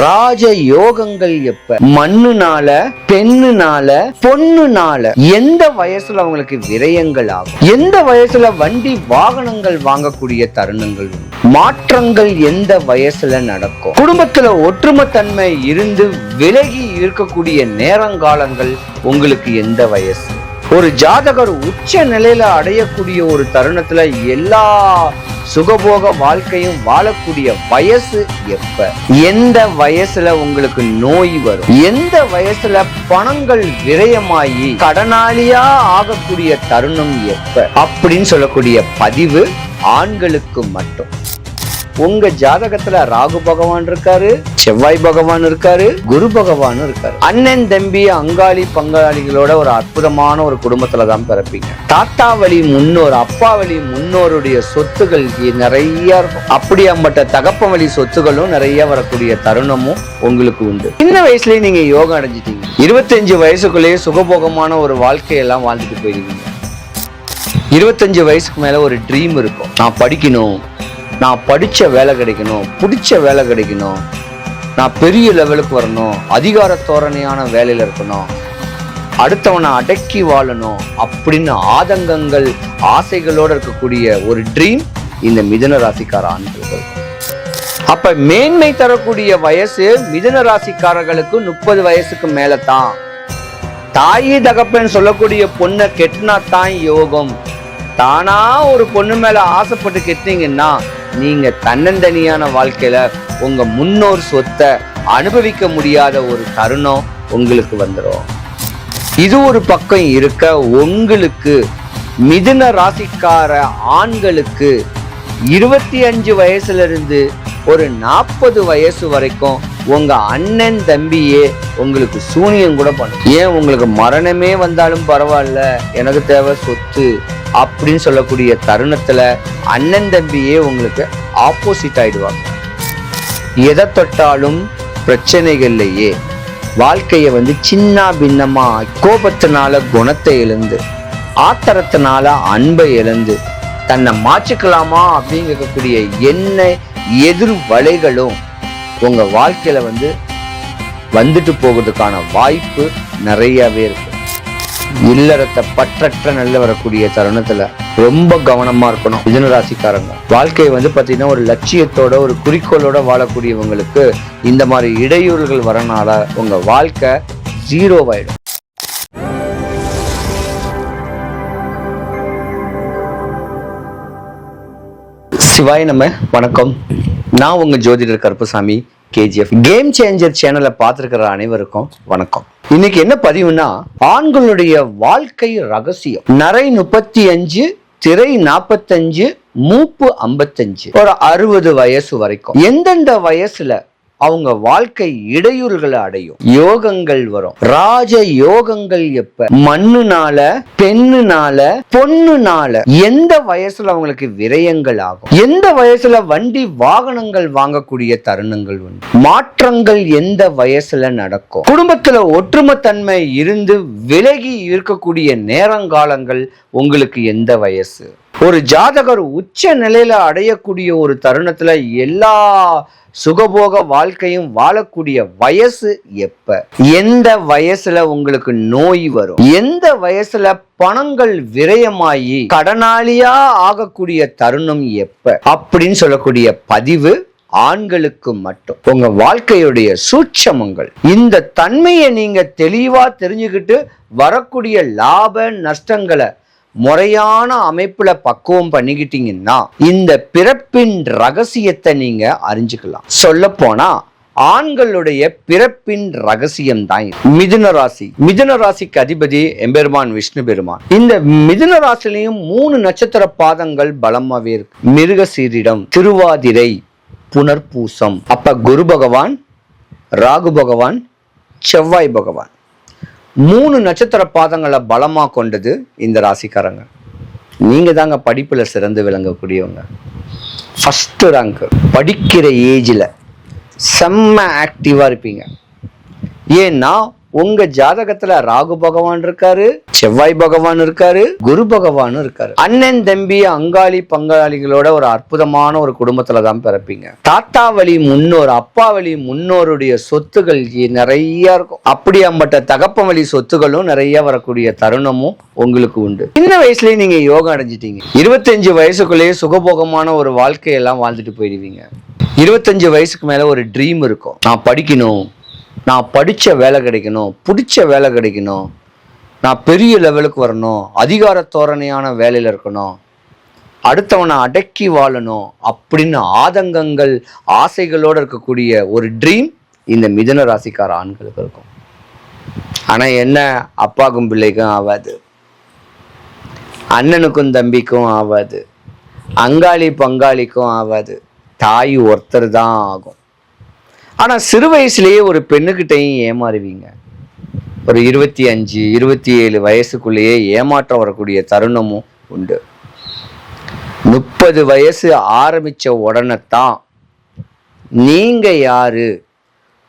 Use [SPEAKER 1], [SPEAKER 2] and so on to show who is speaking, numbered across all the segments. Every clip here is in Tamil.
[SPEAKER 1] ராஜ யோகங்கள் எப்ப? மண்ணுனால, பெண்ணுனால, பொண்ணுனால. எந்த வயசுல அவங்களுக்கு விரயங்கள் ஆகும்? எந்த வயசுல வண்டி வாகனங்கள் வாங்கக்கூடிய தருணங்கள்? மாற்றங்கள் எந்த வயசுல நடக்கும்? குடும்பத்துல ஒற்றுமைத்தன்மை இருந்து விலகி இருக்கக்கூடிய நேரங்காலங்கள் உங்களுக்கு எந்த வயசு? ஒரு ஜாதகர் உச்ச நிலையில அடையக்கூடிய ஒரு தருணத்துல எல்லா சுகபோக வாழ்க்கையும் வாழக்கூடிய வயசு எப்ப? எந்த வயசுல உங்களுக்கு நோய் வரும்? எந்த வயசுல பணங்கள் விரயமாகி கடனாளியா ஆகக்கூடிய தருணம் எப்ப? அப்படின்னு சொல்லக்கூடிய பதிவு ஆண்களுக்கு மட்டும். உங்க ஜாதகத்துல ராகு பகவான் இருக்காரு, செவ்வாய் பகவான் இருக்காரு, குரு பகவான் இருக்காரு. அண்ணன் தம்பி அங்காளி பங்காளிகளோட ஒரு அற்புதமான ஒரு குடும்பத்துலதான் பிறப்பீங்க. தாத்தா வழி முன்னோர், அப்பா வழி முன்னோருடைய சொத்துகள் நிறைய இருக்கும். அப்படியாப்பட்ட தகப்ப வழி சொத்துகளும் நிறைய வரக்கூடிய தருணமும் உங்களுக்கு உண்டு. சின்ன வயசுலயே நீங்க யோகம் அடைஞ்சிட்டீங்க. 25 வயசுக்குள்ளேயே சுகபோகமான ஒரு வாழ்க்கையெல்லாம் வாழ்ந்துட்டு போயிருவீங்க. 25 வயசுக்கு மேல ஒரு ட்ரீம் இருக்கும். நான் படிக்கணும், நான் படிச்ச வேலை கிடைக்கணும், பிடிச்ச வேலை கிடைக்கணும், நான் பெரிய லெவலுக்கு வரணும், அதிகார தோரணையான வேலையில இருக்கணும், அடுத்தவனை அடக்கி வாழணும் அப்படின்னு ஆதங்கங்கள் ஆசைகளோட இருக்கக்கூடிய ஒரு ட்ரீம் இந்த மிதுன ராசிக்கார ஆண்கள். அப்ப மேன்மை தரக்கூடிய வயசு மிதுன ராசிக்காரர்களுக்கு 30 வயசுக்கு மேலதான். தாயி தகப்பன் சொல்லக்கூடிய பொண்ணை கெட்டினா தான் யோகம். தானா ஒரு பொண்ணு மேல ஆசைப்பட்டு கெட்டீங்கன்னா நீங்க தன்னந்தனியான வாழ்க்கையில உங்க முன்னோர் சொத்தை அனுபவிக்க முடியாத ஒரு தருணம் உங்களுக்கு வந்துடும். இது ஒரு பக்கம் இருக்க, உங்களுக்கு மிதுன ராசிக்கார ஆண்களுக்கு 25 வயசுல இருந்து ஒரு 40 வயசு வரைக்கும் உங்க அண்ணன் தம்பியே உங்களுக்கு சூனியம் கூட பண்ணும். ஏன் உங்களுக்கு மரணமே வந்தாலும் பரவாயில்ல, எனக்கு தேவை சொத்து அப்படின்னு சொல்லக்கூடிய தருணத்துல அண்ணன் தம்பியே உங்களுக்கு ஆப்போசிட் ஆயிடுவாங்க. எதை தொட்டாலும் பிரச்சனைகள்லையே வாழ்க்கைய சின்ன பின்னமா, கோபத்தினால குணத்தை இழந்து, ஆத்திரத்தினால அன்பை இழந்து, தன்னை மாற்றிக்கலாமா அப்படிங்கக்கூடிய என்ன எதிர் வலைகளும் உங்க வாழ்க்கையில வந்துட்டு போகிறதுக்கான வாய்ப்பு நிறையவே இருக்கு. இல்லறத்தை பற்றற்ற நல்ல வரக்கூடிய தருணத்துல ரொம்ப கவனமா இருக்கணும். மிதுன ராசிக்காரங்க வாழ்க்கையை பாத்தீங்கன்னா ஒரு லட்சியத்தோட ஒரு குறிக்கோளோட வாழக்கூடியவங்களுக்கு இந்த மாதிரி இடையூறுகள் வரனால உங்க வாழ்க்கை 0 ஆயிடும். சிவாய் நம்ம வணக்கம். நான் உங்க ஜோதிடர் கருப்புசாமி, KGF கேம் சேஞ்சர் சேனலை பார்த்திருக்கிற அனைவருக்கும் வணக்கம். இன்னைக்கு என்ன பதிவுனா, ஆண்களுடைய வாழ்க்கை ரகசியம். நரை 35, திரை 45, மூப்பு 55, ஒரு 60 வயசு வரைக்கும் எந்தெந்த வயசுல அவங்க வாழ்க்கை இடையூறுகளை அடையும், யோகங்கள் வரும். ராஜ யோகங்கள் எப்ப? மண்ணுனால, பெண்ணுனால, பொண்ணுனால. எந்த வயசுல அவங்களுக்கு விரயங்கள் ஆகும்? எந்த வயசுல வண்டி வாகனங்கள் வாங்கக்கூடிய தருணங்கள் உண்டு? மாற்றங்கள் எந்த வயசுல நடக்கும்? குடும்பத்துல ஒற்றுமைத்தன்மை இருந்து விலகி இருக்கக்கூடிய நேரங்காலங்கள் உங்களுக்கு எந்த வயசு? ஒரு ஜாதகர் உச்ச நிலையில அடையக்கூடிய ஒரு தருணத்துல எல்லா சுகபோக வாழ்க்கையும் வாழக்கூடிய வயசு எப்ப? எந்த வயசுல உங்களுக்கு நோய் வரும்? எந்த வயசுல பணங்கள் விரயமாகி கடனாளியா ஆகக்கூடிய தருணம் எப்ப? அப்படின்னு சொல்லக்கூடிய பதிவு ஆண்களுக்கு மட்டும். உங்க வாழ்க்கையுடைய சூட்சமங்கள், இந்த தன்மையை நீங்க தெளிவா தெரிஞ்சுக்கிட்டு வரக்கூடிய லாப நஷ்டங்களை முறையான அமைப்புல பக்குவம் பண்ணிக்கிட்டீங்கன்னா இந்த பிறப்பின் ரகசியத்தை நீங்க அறிஞ்சுக்கலாம். சொல்ல போனா ஆண்களுடைய பிறப்பின் ரகசியம் தான் மிதுன ராசி. மிதுன ராசிக்கு அதிபதி எம்பெருமான் விஷ்ணு பெருமான். இந்த மிதுன ராசிலையும் 3 நட்சத்திர பாதங்கள் பலமாவே இருக்கு. மிருகசீரிடம், திருவாதிரை, புனர்பூசம். அப்ப குரு பகவான், ராகு பகவான், செவ்வாய் பகவான் 3 நட்சத்திர பாதங்களை பலமா கொண்டது இந்த ராசிக்காரங்க. நீங்க தாங்க படிப்புல சிறந்து விளங்கக்கூடியவங்க. First rank. படிக்கிற ஏஜ்ல செம்ம ஆக்டிவா இருப்பீங்க. ஏன்னா உங்க ஜாதகத்துல ராகு பகவான் இருக்காரு, செவ்வாய் பகவான் இருக்காரு, குரு பகவான் இருக்காரு. அண்ணன் தம்பி அங்காளி பங்காளிகளோட ஒரு அற்புதமான ஒரு குடும்பத்துலதான் பிறப்பீங்க. தாத்தா வழி முன்னோர், அப்பா வழி முன்னோருடைய சொத்துகள் நிறைய இருக்கும். அப்படியாம்பட்ட தகப்ப வழி சொத்துகளும் நிறைய வரக்கூடிய தருணமும் உங்களுக்கு உண்டு. சின்ன வயசுலயே நீங்க யோகா அடைஞ்சிட்டீங்க. 25 வயசுக்குள்ளேயே சுகபோகமான ஒரு வாழ்க்கையெல்லாம் வாழ்ந்துட்டு போயிடுவீங்க. 25 வயசுக்கு மேல ஒரு ட்ரீம் இருக்கும். நான் படிக்கணும், நான் படிச்ச வேலை கிடைக்கணும், பிடிச்ச வேலை கிடைக்கணும், நான் பெரிய லெவலுக்கு வரணும், அதிகார தோரணையான வேலையில இருக்கணும், அடுத்தவனை அடக்கி வாழணும் அப்படின்னு ஆதங்கங்கள் ஆசைகளோடு இருக்கக்கூடிய ஒரு ட்ரீம் இந்த மிதுன ராசிக்கார ஆண்களுக்கு இருக்கும். ஆனா என்ன, அப்பாக்கும் பிள்ளைக்கும் ஆகாது, அண்ணனுக்கும் தம்பிக்கும் ஆகாது, அங்காளி பங்காளிக்கும் ஆகாது, தாய் ஒருத்தர் தான் ஆகும். ஆனா சிறு வயசுலயே ஒரு பெண்ணுகிட்டையும் ஏமாறுவீங்க. ஒரு 25, 27 வயசுக்குள்ளேயே ஏமாற்றம் வரக்கூடிய தருணமும் உண்டு. 30 வயசு ஆரம்பிச்ச உடனே தான் நீங்க யாரு,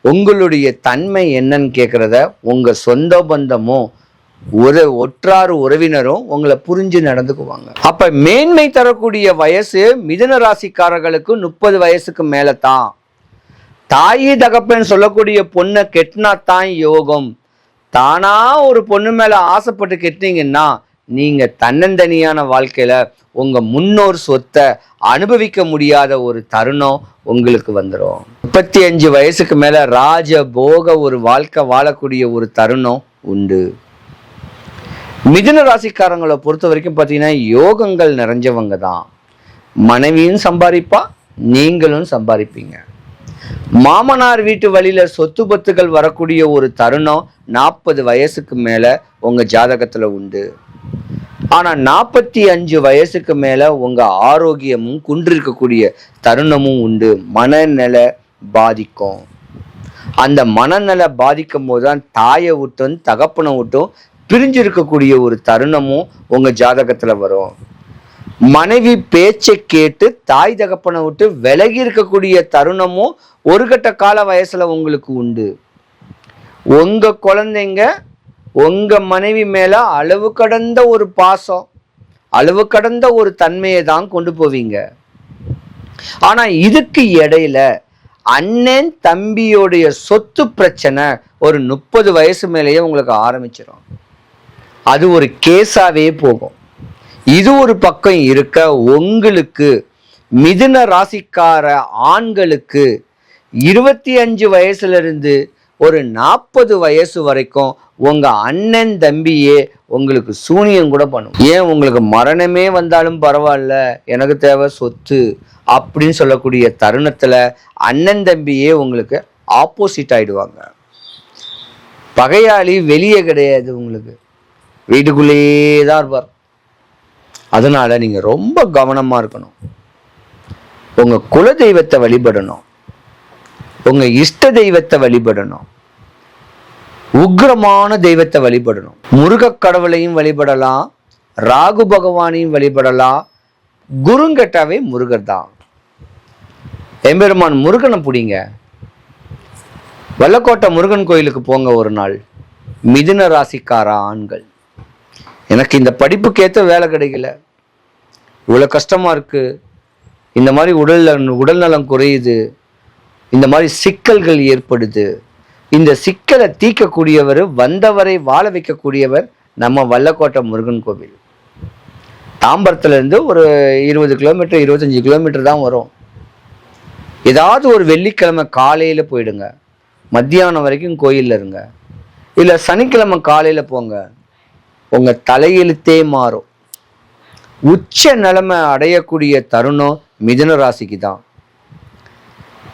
[SPEAKER 1] உங்களுடைய தன்மை என்னன்னு கேட்கறத உங்க சொந்த பந்தமும் ஒற்றாறு உறவினரும் உங்களை புரிஞ்சு நடந்துக்குவாங்க. அப்ப மேன்மை தரக்கூடிய வயசு மிதுன ராசிக்காரர்களுக்கு 30 வயசுக்கு மேலதான். தாயி தகப்பன் சொல்லக்கூடிய பொண்ணை கெட்டினாத்தான் யோகம். தானா ஒரு பொண்ணு மேல ஆசைப்பட்டு கெட்டினீங்கன்னா நீங்க தன்னந்தனியான வாழ்க்கையில உங்க முன்னோர் சொத்தை அனுபவிக்க முடியாத ஒரு தருணம் உங்களுக்கு வந்துடும். 35 வயசுக்கு மேல ராஜ போக ஒரு வாழ்க்கை வாழக்கூடிய ஒரு தருணம் உண்டு. மிதுன ராசிக்காரங்களை பொறுத்த வரைக்கும் பார்த்தீங்கன்னா யோகங்கள் நிறைஞ்சவங்க தான். மனைவியும் சம்பாதிப்பா, நீங்களும் சம்பாதிப்பீங்க. மாமனார் வீட்டு வழியில சொத்து பத்துகள் வரக்கூடிய ஒரு தருணம் 40 வயசுக்கு மேல உங்க ஜாதகத்துல உண்டு. ஆனா 45 வயசுக்கு மேல உங்க ஆரோக்கியமும் குன்றிருக்கக்கூடிய தருணமும் உண்டு. மனநல பாதிக்கும். அந்த மனநல பாதிக்கும் போதுதான் தாயை விட்டும் தகப்பனை விட்டும் பிரிஞ்சு இருக்கக்கூடிய ஒரு தருணமும் உங்க ஜாதகத்துல வரும். மனைவி பேச்சை கேட்டு தாய் தகப்பனை விட்டு விலகி இருக்கக்கூடிய தருணமும் ஒரு கட்ட கால வயசுல உங்களுக்கு உண்டு. உங்க குழந்தைங்க உங்க மனைவி மேல அளவு கடந்த ஒரு பாசம், அளவு கடந்த ஒரு தன்மையை தான் கொண்டு போவீங்க. ஆனா இதுக்கு இடையில அண்ணன் தம்பியோடைய சொத்து பிரச்சனை ஒரு 30 வயசு மேலேயே உங்களுக்கு ஆரம்பிச்சிடும். அது ஒரு கேஸாவே போகும். இது ஒரு பக்கம் இருக்க, உங்களுக்கு மிதுன ராசிக்கார ஆண்களுக்கு 25 வயசுல இருந்து ஒரு 40 வயசு வரைக்கும் உங்க அண்ணன் தம்பியே உங்களுக்கு சூனியம் கூட பண்ணும். ஏன், உங்களுக்கு மரணமே வந்தாலும் பரவாயில்ல, எனக்கு தேவை சொத்து அப்படின்னு சொல்லக்கூடிய தருணத்துல அண்ணன் தம்பியே உங்களுக்கு ஆப்போசிட் ஆயிடுவாங்க. பகையாளி வெளியே கிடையாது, உங்களுக்கு வீட்டுக்குள்ளேயே தான் இருப்பார். அதனால நீங்க ரொம்ப கவனமா இருக்கணும். உங்க குல தெய்வத்தை வழிபடணும், உங்க இஷ்ட தெய்வத்தை வழிபடணும், உக்ரமான தெய்வத்தை வழிபடணும். முருக கடவுளையும் வழிபடலாம், ராகு பகவானையும் வழிபடலாம். குருங்கட்டாவே முருகர் தான். எம்பெருமான் முருகனை பிடிங்க, வல்லக்கோட்டை முருகன் கோயிலுக்கு போங்க ஒரு நாள். மிதுன ராசிக்கார ஆண்கள், எனக்கு இந்த படிப்புக்கேற்ற வேலை கிடைக்கல, இவ்வளோ கஷ்டமா இருக்கு, இந்த மாதிரி உடல்நலம் குறையுது, இந்த மாதிரி சிக்கல்கள் ஏற்படுது, இந்த சிக்கலை தீர்க்கக்கூடியவர், வந்தவரை வாழ வைக்கக்கூடியவர் நம்ம வல்லக்கோட்டை முருகன் கோவில். தாம்பரத்துல இருந்து ஒரு 20 கிலோமீட்டர் 25 கிலோமீட்டர் தான் வரும். ஏதாவது ஒரு வெள்ளிக்கிழமை காலையில போயிடுங்க, மத்தியானம் வரைக்கும் கோயில்ல இருங்க. இல்ல சனிக்கிழமை காலையில போங்க, உங்க தலையெழுத்தே மாறும். உச்ச நிலைமை அடையக்கூடிய தருணம் மிதுன ராசிக்கு தான்.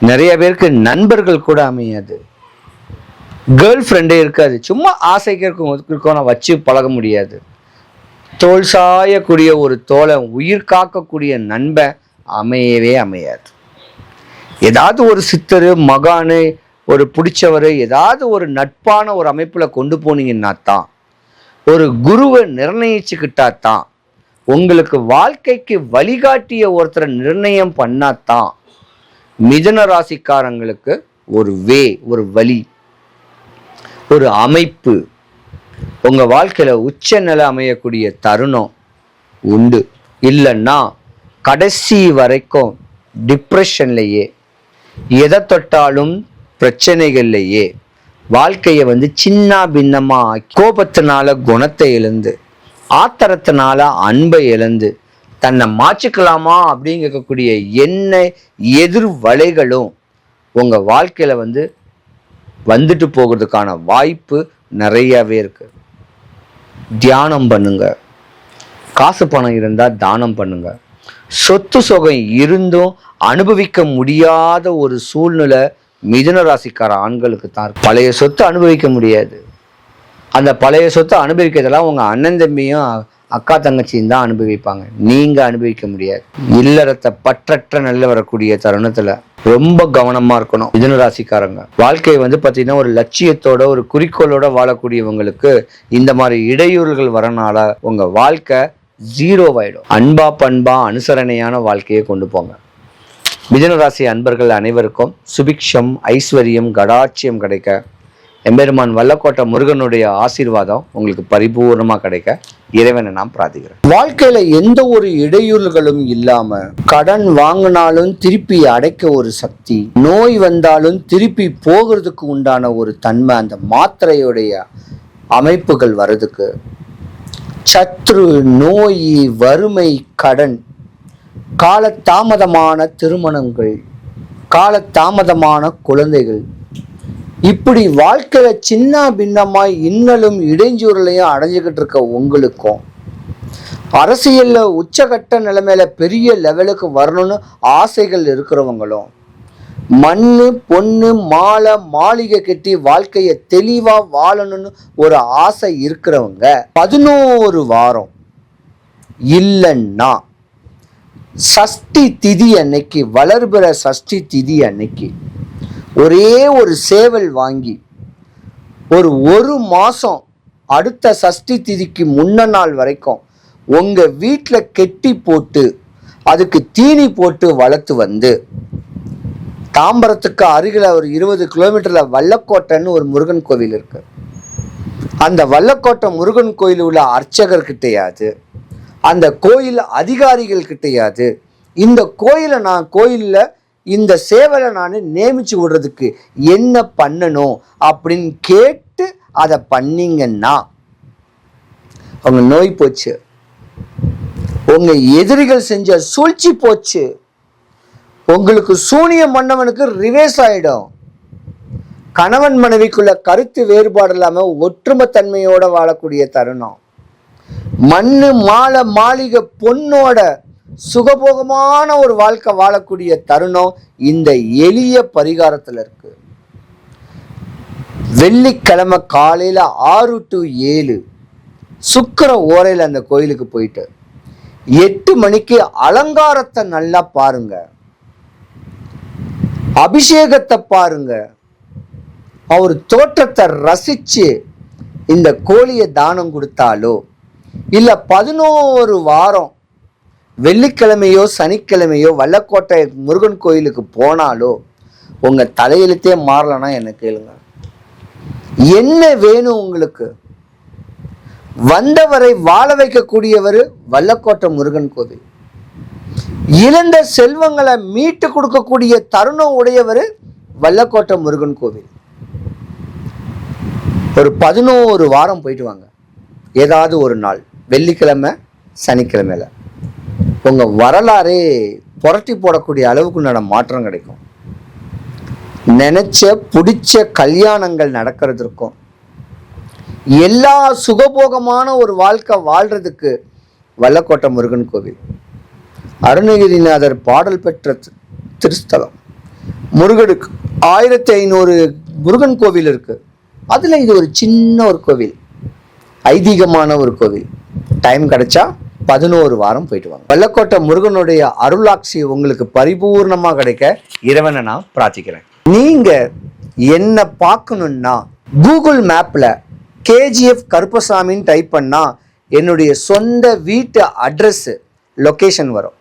[SPEAKER 1] நிறைய பேருக்கு நண்பர்கள் கூட அமையாது, கேர்ள் ஃப்ரெண்டே இருக்காது, சும்மா ஆசைக்கு இருக்கணும், வச்சு பழக முடியாது. தோல் சாயக்கூடிய ஒரு தோழன், உயிர் காக்கக்கூடிய நண்பன் அமையவே அமையாது. ஏதாவது ஒரு சித்தரு மகானு ஒரு பிடிச்சவர் ஏதாவது ஒரு நட்பான ஒரு அமைப்புல கொண்டு போனீங்கன்னா தான், ஒரு குருவை நிர்ணயிச்சுக்கிட்டா தான், உங்களுக்கு வாழ்க்கைக்கு வழிகாட்டிய ஒருத்தரை நிர்ணயம் பண்ணாதான் மிதுன ராசிக்காரங்களுக்கு ஒரு வே, ஒரு வழி, ஒரு அமைப்பு உங்க வாழ்க்கையில உச்ச நிலை அமையக்கூடிய தருணம் உண்டு. இல்லைன்னா கடைசி வரைக்கும் டிப்ரெஷன்லையே, எதை தொட்டாலும் பிரச்சனைகள்லையே வாழ்க்கையை சின்ன பின்னமா, கோபத்தினால குணத்தை இழந்து, ஆத்திரத்தினால அன்பை இழந்து, தன்னை மாற்றிக்கலாமா அப்படிங்கக்கூடிய எதிர் வலைகளும் உங்க வாழ்க்கையில வந்துட்டு போகிறதுக்கான வாய்ப்பு நிறையவே இருக்கு. தியானம் பண்ணுங்க. காசு பணம் இருந்தா தானம் பண்ணுங்க. சொத்து சுகம் இருந்தும் அனுபவிக்க முடியாத ஒரு சூழ்நிலை மிதுன ராசிக்கார ஆண்களுக்கு தான். பழைய சொத்து அனுபவிக்க முடியாது. அந்த பழைய சொத்தை அனுபவிக்கிறதெல்லாம் உங்க அண்ணன் தம்பியும் அக்கா தங்கச்சியும் தான் அனுபவிப்பாங்க. நீங்க அனுபவிக்க முடியாது. இல்லறத்தை பற்றற்ற நல்ல வரக்கூடிய தருணத்துல ரொம்ப கவனமா இருக்கணும். மிதுன ராசிக்காரங்க வாழ்க்கையை பாத்தீங்கன்னா ஒரு லட்சியத்தோட, ஒரு குறிக்கோளோட வாழக்கூடியவங்களுக்கு இந்த மாதிரி இடையூறுகள் வரனால உங்க வாழ்க்கை ஜீரோவாயிடும். அன்பா பண்பா அனுசரணையான வாழ்க்கையை கொண்டு போங்க. மிதுன ராசி அன்பர்கள் அனைவருக்கும் சுபிக்ஷம், ஐஸ்வர்யம், கடாட்சியம் கிடைக்க எம்பெருமான் வல்லக்கோட்டை முருகனுடைய ஆசீர்வாதம் உங்களுக்கு பரிபூர்ணமா கிடைக்க இறைவனை நான் பிரார்த்திக்கிறேன். வாழ்க்கையில எந்த ஒரு இடையூறுகளும் இல்லாம, கடன் வாங்கினாலும் திருப்பி அடைக்க ஒரு சக்தி, நோய் வந்தாலும் திருப்பி போகிறதுக்கு உண்டான ஒரு தன்மை, அந்த மாத்திரையுடைய அமைப்புகள் வர்றதுக்கு, சத்ரு, நோய், வறுமை, கடன், காலதாமதமான திருமணங்கள், காலதாமதமான குழந்தைகள், இப்படி வாழ்க்கையில சின்ன பின்னமாய் இன்னலும் இடைஞ்சூரலையும் அடைஞ்சுக்கிட்டு இருக்க உங்களுக்கும், அரசியல்ல உச்சகட்ட நிலைமையில பெரிய லெவலுக்கு வரணும்னு ஆசைகள் இருக்கிறவங்களும், மண்ணு பொண்ணு மாலை மாளிகை கட்டி வாழ்க்கையை தெளிவா வாழணும்னு ஒரு ஆசை இருக்கிறவங்க 11 வாரம் இல்லைன்னா சஷ்டி திதி அன்னைக்கு, வளர்பிற சஷ்டி திதி அன்னைக்கு ஒரே ஒரு சேவல் வாங்கி ஒரு மாசம் அடுத்த சஷ்டி திதிக்கு முன்ன நாள் வரைக்கும் உங்க வீட்டில் கெட்டி போட்டு அதுக்கு தீனி போட்டு வளர்த்து தாம்பரத்துக்கு அருகில் ஒரு 20 கிலோமீட்டர்ல வல்லக்கோட்டைன்னு ஒரு முருகன் கோவில் இருக்கு. அந்த வல்லக்கோட்டை முருகன் கோயில் உள்ள அர்ச்சகர் கிட்டையாது, அந்த கோயில் அதிகாரிகள் கிட்டையாது, இந்த கோயிலில் இந்த சேவலை நான் நியமிச்சு விடுறதுக்கு என்ன பண்ணணும் அப்படின்னு கேட்டு அதை பண்ணீங்கன்னா உங்க நோய் போச்சு, உங்க எதிரிகள் செஞ்ச சூழ்ச்சி போச்சு, உங்களுக்கு சூனியம் மன்னவனுக்கு ரிவேஸ் ஆயிடும். கணவன் மனைவிக்குள்ள கருத்து வேறுபாடு இல்லாம ஒற்றுமை தன்மையோட வாழக்கூடிய தருணம், மண்ணு மாலை மாளிகை பொண்ணோட சுகபோகமான ஒரு வாழ்க்கை வாழக்கூடிய தருணம் இந்த எளிய பரிகாரத்துல இருக்கு. வெள்ளிக்கிழமை காலையில 6 to 7 சுக்கிர ஓரையில அந்த கோயிலுக்கு போயிட்டு 8 மணிக்கு அலங்காரத்தை நல்லா பாருங்க, அபிஷேகத்தை பாருங்க, அவர் தோற்றத்தை ரசிச்சு இந்த கோழியை தானம் கொடுத்தாலோ, இல்ல 11 வாரம் வெள்ளிக்கிழமையோ சனிக்கிழமையோ வல்லக்கோட்டை முருகன் கோயிலுக்கு போனாலோ உங்க தலையெழுத்தே மாறலன்னா என்ன கேளுங்க. என்ன வேணும் உங்களுக்கு? வந்தவரை வாழ வைக்கக்கூடியவர் வல்லக்கோட்டை முருகன் கோவில். இழந்த செல்வங்களை மீட்டு கொடுக்கக்கூடிய தருணம் உடையவர் வல்லக்கோட்டை முருகன் கோவில். ஒரு 11 வாரம் போயிட்டு வாங்க. ஏதாவது ஒரு நாள் வெள்ளிக்கிழமை சனிக்கிழமையில உங்க வரலாறே புரட்டி போடக்கூடிய அளவுக்கு மாற்றம் கிடைக்கும். நினைச்ச பிடிச்ச கல்யாணங்கள் நடக்கிறதுக்கும், எல்லா சுகபோகமான ஒரு வாழ்க்கை வாழ்றதுக்கு வல்லக்கோட்டை முருகன் கோவில். அருணகிரிநாதர் பாடல் பெற்ற திருஸ்தலம். முருகனுக்கு 1500 முருகன் கோவில் இருக்கு. அதுல இது ஒரு சின்ன ஒரு கோவில், ஐதீகமான ஒரு கோவில். டைம் கிடைச்சா 11 வாரம் போயிட்டு வாங்க. வல்லக்கோட்டை முருகனுடைய அருளாட்சி உங்களுக்கு பரிபூர்ணமா கிடைக்க இறைவனை நான் பிரார்த்திக்கிறேன். நீங்க என்ன பார்க்கணும்னா கூகுள் மேப்ல KGF கருப்பசாமின்னு டைப் பண்ணா என்னுடைய சொந்த வீட்டு அட்ரஸ் லொகேஷன் வரும்.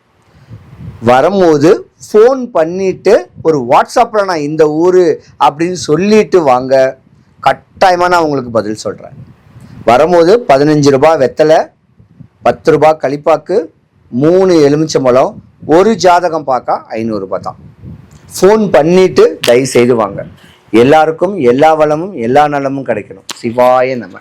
[SPEAKER 1] வரும்போது ஃபோன் பண்ணிட்டு ஒரு வாட்ஸ்அப்ல நான் இந்த ஊரு அப்படின்னு சொல்லிட்டு வாங்க. கட்டாயம் கட்டாயமா நான் உங்களுக்கு பதில் சொல்றேன். வரும்போது 15 ரூபாய் வெத்தலை, 10 ரூபாய் களிப்பாக்கு, 3 எலுமிச்சம்பழம், ஒரு ஜாதகம் பார்க்க 500 ரூபாய் தான். ஃபோன் பண்ணிட்டு தயவு செய்து வாங்க. எல்லாருக்கும் எல்லா வளமும் எல்லா நலமும் கிடைக்கணும். சிவாய நம.